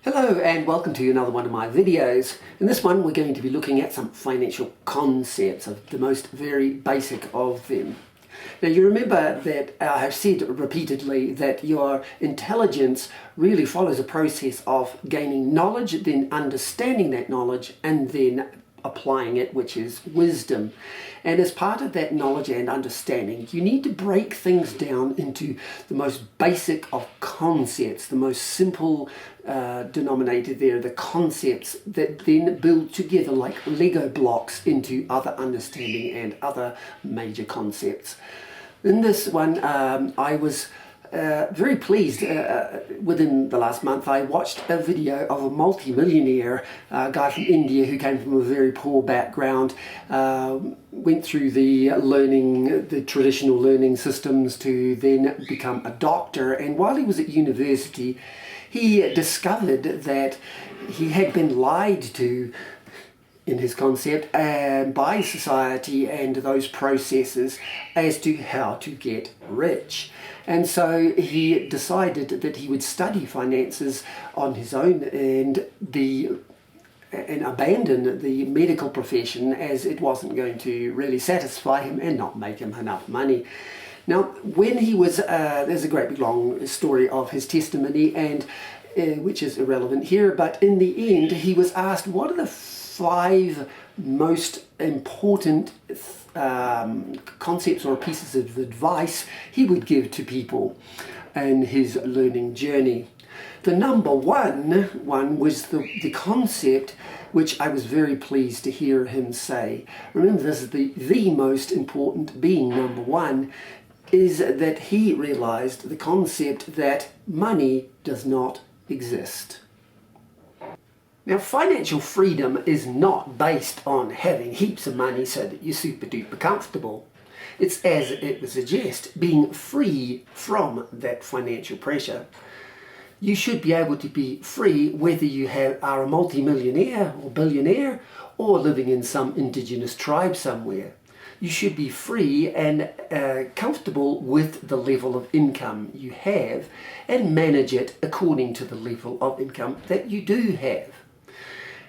Hello and welcome to another one of my videos. In this one we're going to be looking at some financial concepts, of the most very basic of them. Now you remember that I have said repeatedly that your intelligence really follows a process of gaining knowledge, then understanding that knowledge, and then applying it, which is wisdom. And as part of that knowledge and understanding, you need to break things down into the most basic of concepts, the most simple denominator there, the concepts that then build together like Lego blocks into other understanding and other major concepts. In this one, I was very pleased. Within the last month I watched a video of a multi-millionaire guy from India who came from a very poor background, went through the traditional learning systems to then become a doctor, and while he was at university he discovered that he had been lied to in his concept by society and those processes as to how to get rich. And so he decided that he would study finances on his own and abandon the medical profession, as it wasn't going to really satisfy him and not make him enough money. Now, when he was, there's a great big long story of his testimony, and which is irrelevant here, but in the end he was asked what are the 5 most important concepts or pieces of advice he would give to people in his learning journey. The number one was the concept which I was very pleased to hear him say. Remember, this is the most important, being number 1, is that he realized the concept that money does not exist. Now, financial freedom is not based on having heaps of money so that you're super duper comfortable. It's, as it would suggest, being free from that financial pressure. You should be able to be free whether you are a multi-millionaire or billionaire or living in some indigenous tribe somewhere. You should be free and comfortable with the level of income you have and manage it according to the level of income that you do have.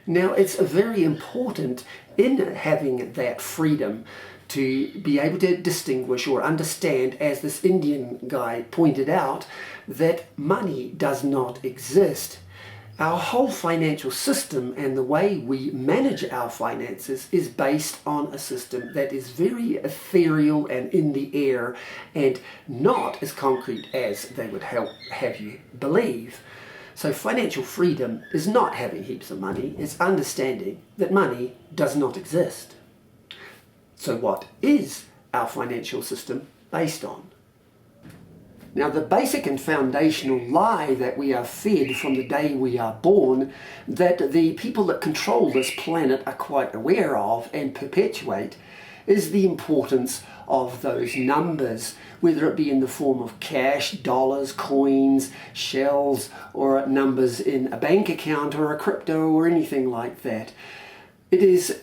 Now, it's very important in having that freedom to be able to distinguish or understand, as this Indian guy pointed out, that money does not exist. Our whole financial system and the way we manage our finances is based on a system that is very ethereal and in the air and not as concrete as they would have you believe. So financial freedom is not having heaps of money, it's understanding that money does not exist. So what is our financial system based on? Now, the basic and foundational lie that we are fed from the day we are born, that the people that control this planet are quite aware of and perpetuate, is the importance of those numbers, whether it be in the form of cash, dollars, coins, shells, or numbers in a bank account or a crypto or anything like that. It is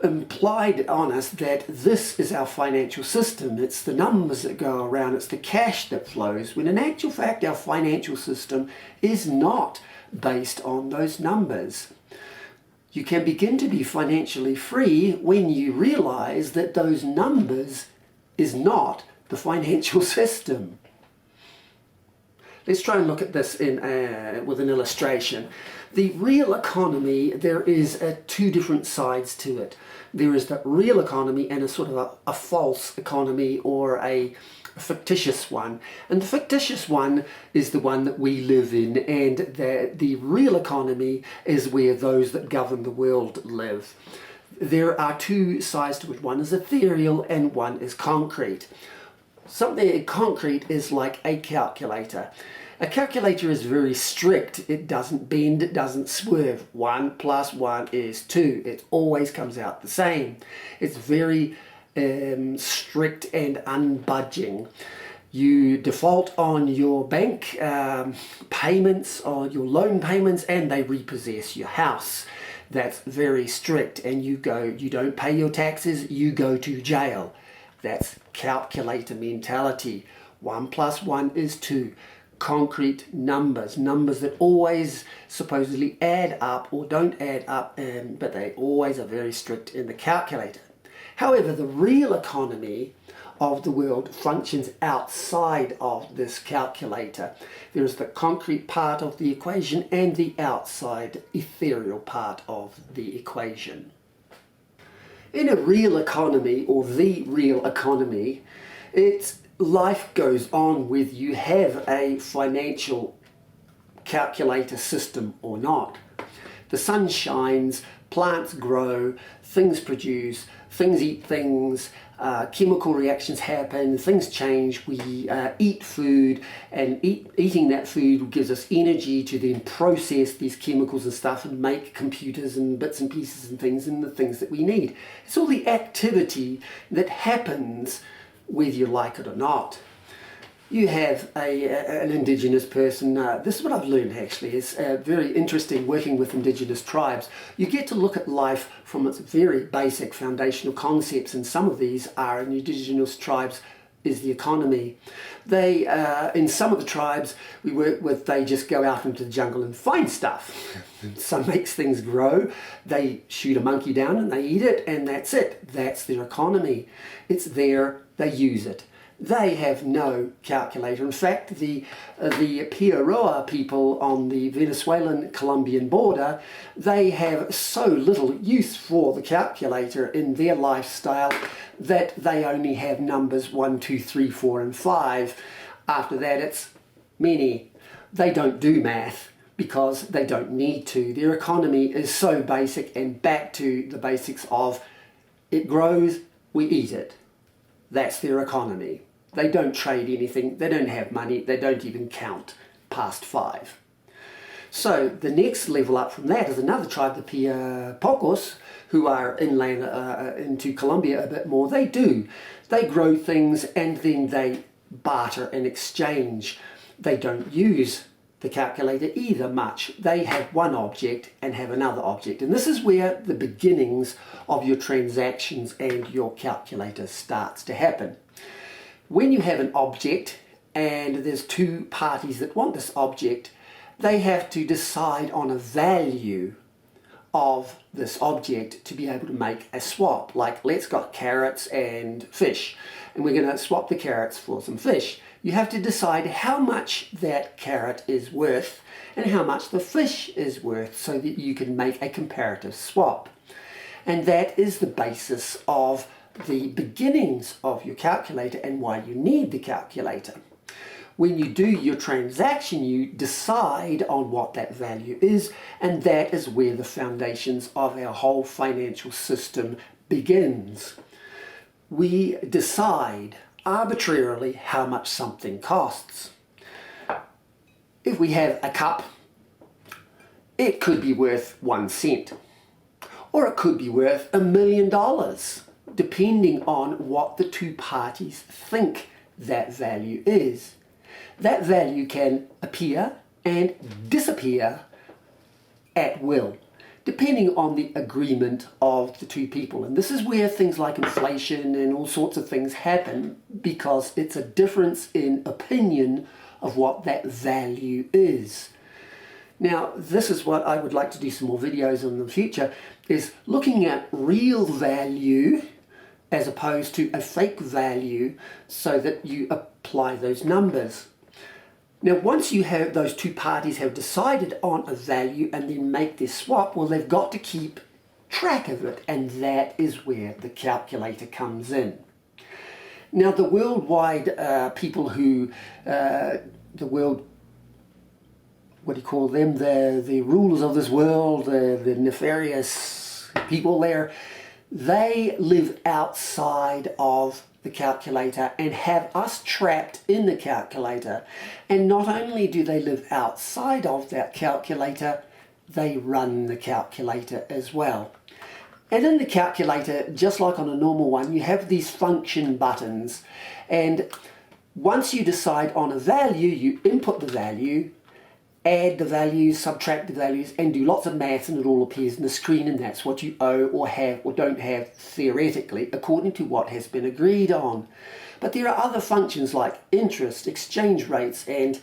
implied on us that this is our financial system. It's the numbers that go around, it's the cash that flows, when in actual fact our financial system is not based on those numbers. You can begin to be financially free when you realize that those numbers is not the financial system. Let's try and look at this with an illustration. The real economy, there is 2 different sides to it. There is the real economy and a sort of a false economy, or a fictitious one. And the fictitious one is the one that we live in, and the real economy is where those that govern the world live. There are 2 sides to it. One is ethereal and one is concrete. Something concrete is like a calculator. A calculator is very strict. It doesn't bend, it doesn't swerve. 1 + 1 is 2. It always comes out the same. It's very strict and unbudging. You default on your bank payments or your loan payments and they repossess your house. That's very strict, and you don't pay your taxes, you go to jail. That's calculator mentality. 1 + 1 is 2. concrete numbers, numbers that always supposedly add up or don't add up, but they always are very strict in the calculator. However, the real economy of the world functions outside of this calculator. There is the concrete part of the equation and the outside ethereal part of the equation. In a real economy, or the real economy, life goes on whether you have a financial calculator system or not. The sun shines, plants grow, things produce, things eat things, chemical reactions happen, things change, we eat food, and eating that food gives us energy to then process these chemicals and stuff and make computers and bits and pieces and things and the things that we need. It's all the activity that happens whether you like it or not. You have an Indigenous person, this is what I've learned actually, it's very interesting working with Indigenous tribes. You get to look at life from its very basic foundational concepts, and some of these are in Indigenous tribes is the economy. They, in some of the tribes we work with, they just go out into the jungle and find stuff. Some makes things grow, they shoot a monkey down and they eat it, and that's it. That's their economy. It's there, they use it. They have no calculator. In fact, the Piaroa people on the Venezuelan-Colombian border, they have so little use for the calculator in their lifestyle that they only have numbers 1, 2, 3, 4, and 5. After that, it's many. They don't do math because they don't need to. Their economy is so basic and back to the basics of it grows, we eat it. That's their economy. They don't trade anything, they don't have money, they don't even count past 5. So the next level up from that is another tribe, the Pocos, who are inland into Colombia a bit more. They grow things and then they barter and exchange. They don't use the calculator either much. They have one object and have another object. And this is where the beginnings of your transactions and your calculator starts to happen. When you have an object and there's two parties that want this object, they have to decide on a value of this object to be able to make a swap. Like, let's got carrots and fish, and we're going to swap the carrots for some fish. You have to decide how much that carrot is worth and how much the fish is worth so that you can make a comparative swap. And that is the basis of the beginnings of your calculator and why you need the calculator. When you do your transaction, you decide on what that value is, and that is where the foundations of our whole financial system begins. We decide arbitrarily how much something costs. If we have a cup, it could be worth 1 cent, or it could be worth $1 million. Depending on what the two parties think that value is. That value can appear and disappear at will, depending on the agreement of the two people. And this is where things like inflation and all sorts of things happen, because it's a difference in opinion of what that value is. Now, this is what I would like to do some more videos on in the future, is looking at real value as opposed to a fake value, so that you apply those numbers. Now, once you have those two parties have decided on a value and then make this swap, well, they've got to keep track of it, and that is where the calculator comes in. Now, the worldwide people who, the world, what do you call them, the rulers of this world, the nefarious people there, they live outside of the calculator and have us trapped in the calculator. And not only do they live outside of that calculator, they run the calculator as well. And in the calculator, just like on a normal one, you have these function buttons, and once you decide on a value, you input the value, add the values, subtract the values, and do lots of maths, and it all appears on the screen, and that's what you owe or have or don't have theoretically, according to what has been agreed on. But there are other functions like interest, exchange rates, and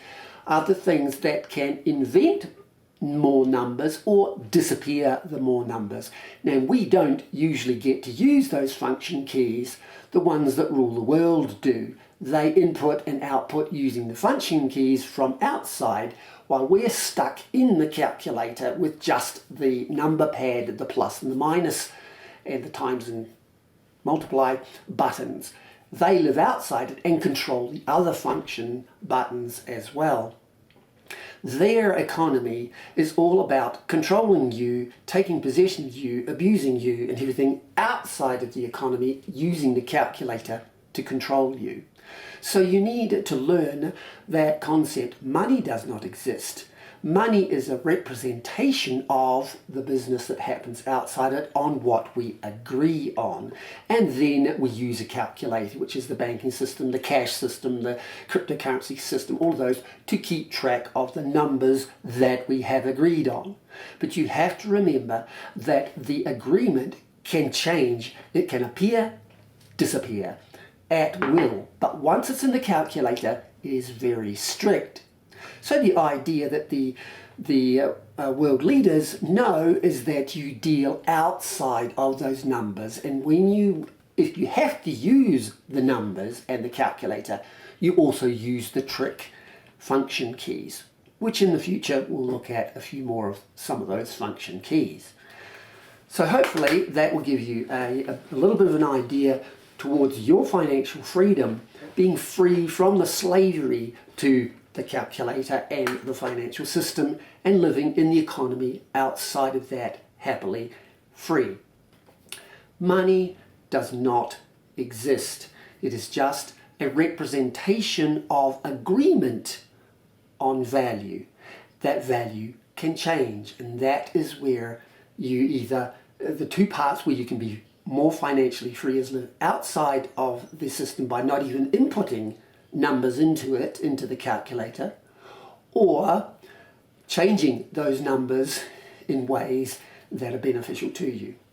are the things that can invent more numbers or disappear the more numbers. Now, we don't usually get to use those function keys. The ones that rule the world do. They input and output using the function keys from outside, while we're stuck in the calculator with just the number pad, the plus and the minus, and the times and multiply buttons. They live outside it and control the other function buttons as well. Their economy is all about controlling you, taking possession of you, abusing you, and everything outside of the economy, using the calculator to control you. So you need to learn that concept. Money does not exist. Money is a representation of the business that happens outside it on what we agree on. And then we use a calculator, which is the banking system, the cash system, the cryptocurrency system, all those, to keep track of the numbers that we have agreed on. But you have to remember that the agreement can change. It can appear, disappear at will. But once it's in the calculator, it is very strict. So the idea that the world leaders know is that you deal outside of those numbers, and if you have to use the numbers and the calculator, you also use the trick function keys, which in the future we'll look at a few more of some of those function keys. So hopefully that will give you a little bit of an idea towards your financial freedom, being free from the slavery to the calculator and the financial system, and living in the economy outside of that happily free. Money does not exist. It is just a representation of agreement on value. That value can change, and that is where you either, the two parts where you can be more financially free is live outside of the system by not even inputting numbers into the calculator, or changing those numbers in ways that are beneficial to you.